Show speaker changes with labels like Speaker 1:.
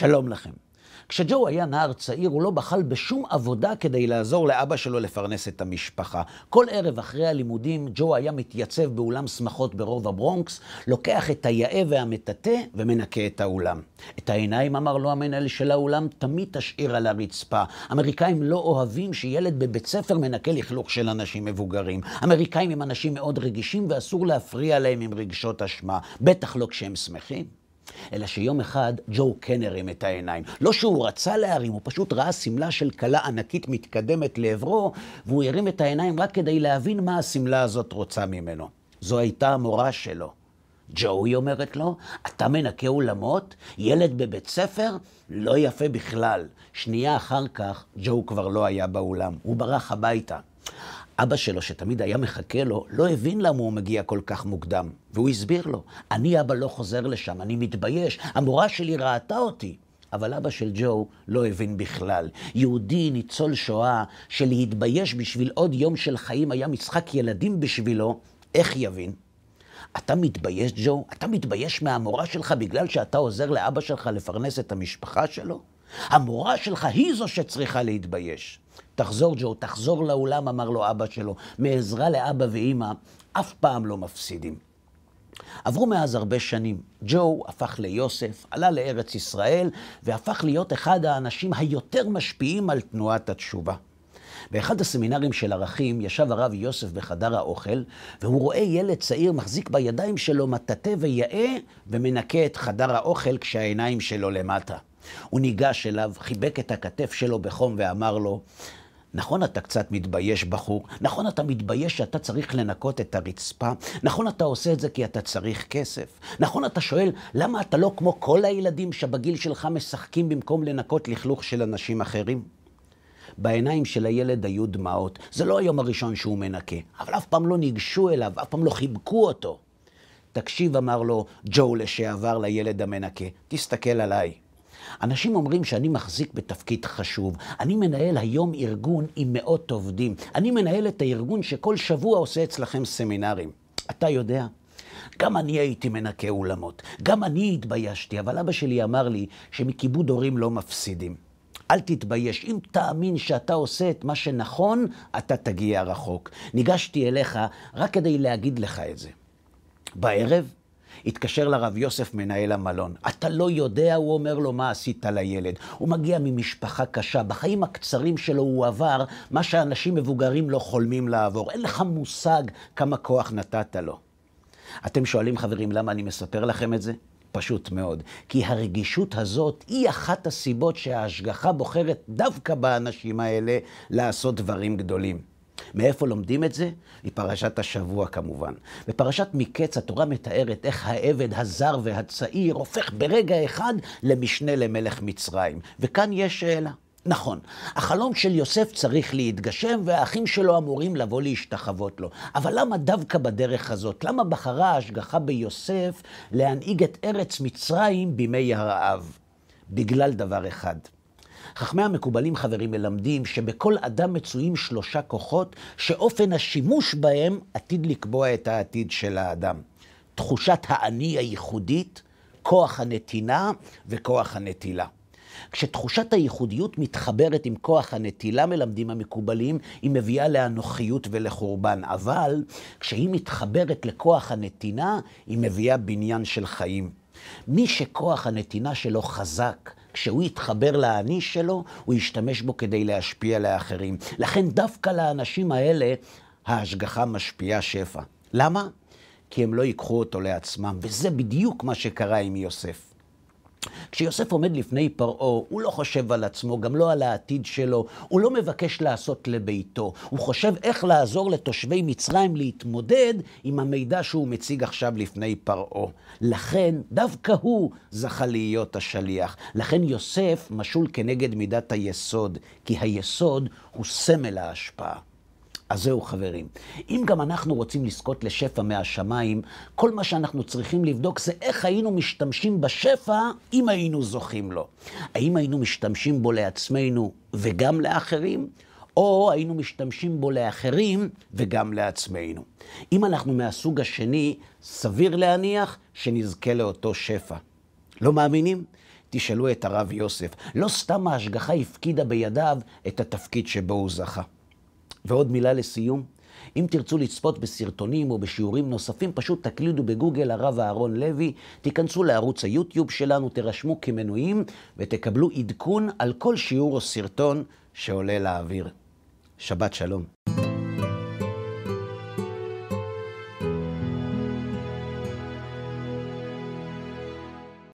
Speaker 1: שלום לכם. כשג'ו היה נער צעיר, הוא לא בחל בשום עבודה כדי לעזור לאבא שלו לפרנס את המשפחה. כל ערב אחרי הלימודים, ג'ו היה מתייצב באולם שמחות ברוב הברונקס, לוקח את היאה והמטאטא ומנקה את האולם. את העיניים, אמר לו המנהל של האולם, תמיד תשאיר על הרצפה. אמריקאים לא אוהבים שילד בבית ספר מנקה לכלוך של אנשים מבוגרים. אמריקאים הם אנשים מאוד רגישים ואסור להפריע להם עם רגשות אשמה, בטח לא כשהם שמחים. אלא שיום אחד ג'ו כן הרים את העיניים. לא שהוא רצה להרים, הוא פשוט ראה סמלה של כלה ענקית מתקדמת לעברו, והוא הרים את העיניים רק כדי להבין מה הסמלה הזאת רוצה ממנו. זו הייתה המורה שלו. ג'ו, היא אומרת לו, אתה מנקה אולמות? ילד בבית ספר? לא יפה בכלל. שנייה אחר כך, ג'ו כבר לא היה באולם. הוא ברח הביתה. אבא שלו, שתמיד היה מחכה לו, לא הבין למה הוא מגיע כל כך מוקדם. והוא הסביר לו, אני אבא לא חוזר לשם, אני מתבייש, המורה שלי ראתה אותי. אבל אבא של ג'ו לא הבין בכלל. יהודי ניצול שואה שלהתבייש בשביל עוד יום של חיים היה משחק ילדים בשבילו, איך יבין? אתה מתבייש, ג'ו? אתה מתבייש מהמורה שלך בגלל שאתה עוזר לאבא שלך לפרנס את המשפחה שלו? המורה שלך היא זו שצריכה להתבייש. תחזור, ג'ו, תחזור לאולם, אמר לו אבא שלו. מעזרה לאבא ואמא אף פעם לא מפסידים. עברו מאז הרבה שנים. ג'ו הפך ליוסף, עלה לארץ ישראל, והפך להיות אחד האנשים היותר משפיעים על תנועת התשובה. באחד הסמינרים של ערכים ישב הרב יוסף בחדר האוכל, והוא רואה ילד צעיר מחזיק בידיים שלו מטאטא ויאה, ומנקה את חדר האוכל כשהעיניים שלו למטה. הוא ניגש אליו, חיבק את הכתף שלו בחום ואמר לו, נכון אתה קצת מתבייש בחור, נכון אתה מתבייש שאתה צריך לנקות את הרצפה, נכון אתה עושה את זה כי אתה צריך כסף, נכון אתה שואל למה אתה לא כמו כל הילדים שבגיל שלך משחקים במקום לנקות לכלוך של אנשים אחרים? בעיניים של הילד היו דמעות, זה לא היום הראשון שהוא מנקה, אבל אף פעם לא ניגשו אליו, אף פעם לא חיבקו אותו. תקשיב, אמר לו ג'ו לשעבר לילד המנקה, תסתכל עליי. אנשים אומרים שאני מחזיק בתפקיד חשוב. אני מנהל היום ארגון עם מאות עובדים. אני מנהל את הארגון שכל שבוע עושה אצלכם סמינרים. אתה יודע, גם אני הייתי מנקה אולמות. גם אני התביישתי, אבל אבא שלי אמר לי שמכיבוד הורים לא מפסידים. אל תתבייש, אם תאמין שאתה עושה את מה שנכון, אתה תגיע רחוק. ניגשתי אליך רק כדי להגיד לך את זה. בערב התקשר לרב יוסף מנהל המלון. אתה לא יודע, הוא אומר לו, מה עשית לילד. הוא מגיע ממשפחה קשה. בחיים הקצרים שלו הוא עבר מה שאנשים מבוגרים לא חולמים לעבור. אין לך מושג כמה כוח נתת לו. אתם שואלים, חברים, למה אני מספר לכם את זה? פשוט מאוד. כי הרגישות הזאת היא אחת הסיבות שההשגחה בוחרת דווקא באנשים האלה לעשות דברים גדולים. מאיפה לומדים את זה? מפרשת השבוע כמובן. בפרשת מקץ התורה מתארת איך העבד הזר והצעיר הופך ברגע אחד למשנה למלך מצרים. וכאן יש שאלה. נכון, החלום של יוסף צריך להתגשם והאחים שלו אמורים לבוא להשתחוות לו. אבל למה דווקא בדרך הזאת? למה בחרה ההשגחה ביוסף להנהיג את ארץ מצרים בימי הרעב? בגלל דבר אחד. חכמי המקובלים, חברים, מלמדים שבכל אדם מצויים 3 כוחות שאופן השימוש בהם עתיד לקבוע את העתיד של האדם. תחושת האני הייחודית, כוח הנתינה וכוח הנטילה. כשתחושת הייחודיות מתחברת עם כוח הנטילה, מלמדים המקובלים, היא מביאה לאנוכיות ולחורבן. אבל כשהיא מתחברת לכוח הנתינה, היא מביאה בניין של חיים. מי שכוח הנתינה שלו חזק, כשהוא יתחבר לאני שלו, הוא ישתמש בו כדי להשפיע לאחרים. לכן דווקא לאנשים האלה, ההשגחה משפיעה שפע. למה? כי הם לא ייקחו אותו לעצמם, וזה בדיוק מה שקרה עם יוסף. כשיוסף עומד לפני פרעה, הוא לא חושב על עצמו, גם לא על העתיד שלו, הוא לא מבקש לעשות לביתו, הוא חושב איך לעזור לתושבי מצרים להתמודד עם המידע שהוא מציג עכשיו לפני פרעה. לכן דווקא הוא זכה להיות השליח. לכן יוסף משול כנגד מידת היסוד, כי היסוד הוא סמל ההשפעה. אז זהו, חברים. אם גם אנחנו רוצים לזכות לשפע מהשמיים, כל מה שאנחנו צריכים לבדוק זה איך היינו משתמשים בשפע אם היינו זוכים לו. האם היינו משתמשים בו לעצמנו וגם לאחרים, או היינו משתמשים בו לאחרים וגם לעצמנו. אם אנחנו מהסוג השני, סביר להניח שנזכה לאותו שפע. לא מאמינים? תשאלו את הרב יוסף. לא סתם ההשגחה הפקידה בידיו את התפקיד שבו הוא זכה. ועוד מילה לסיום. אם תרצו לצפות בסרטונים או בשיעורים נוספים, פשוט תקלידו בגוגל הרב אהרון לוי, תיכנסו לערוץ היוטיוב שלנו, תרשמו כמנויים ותקבלו עדכון על כל שיעור או סרטון שעולה לאוויר. שבת שלום.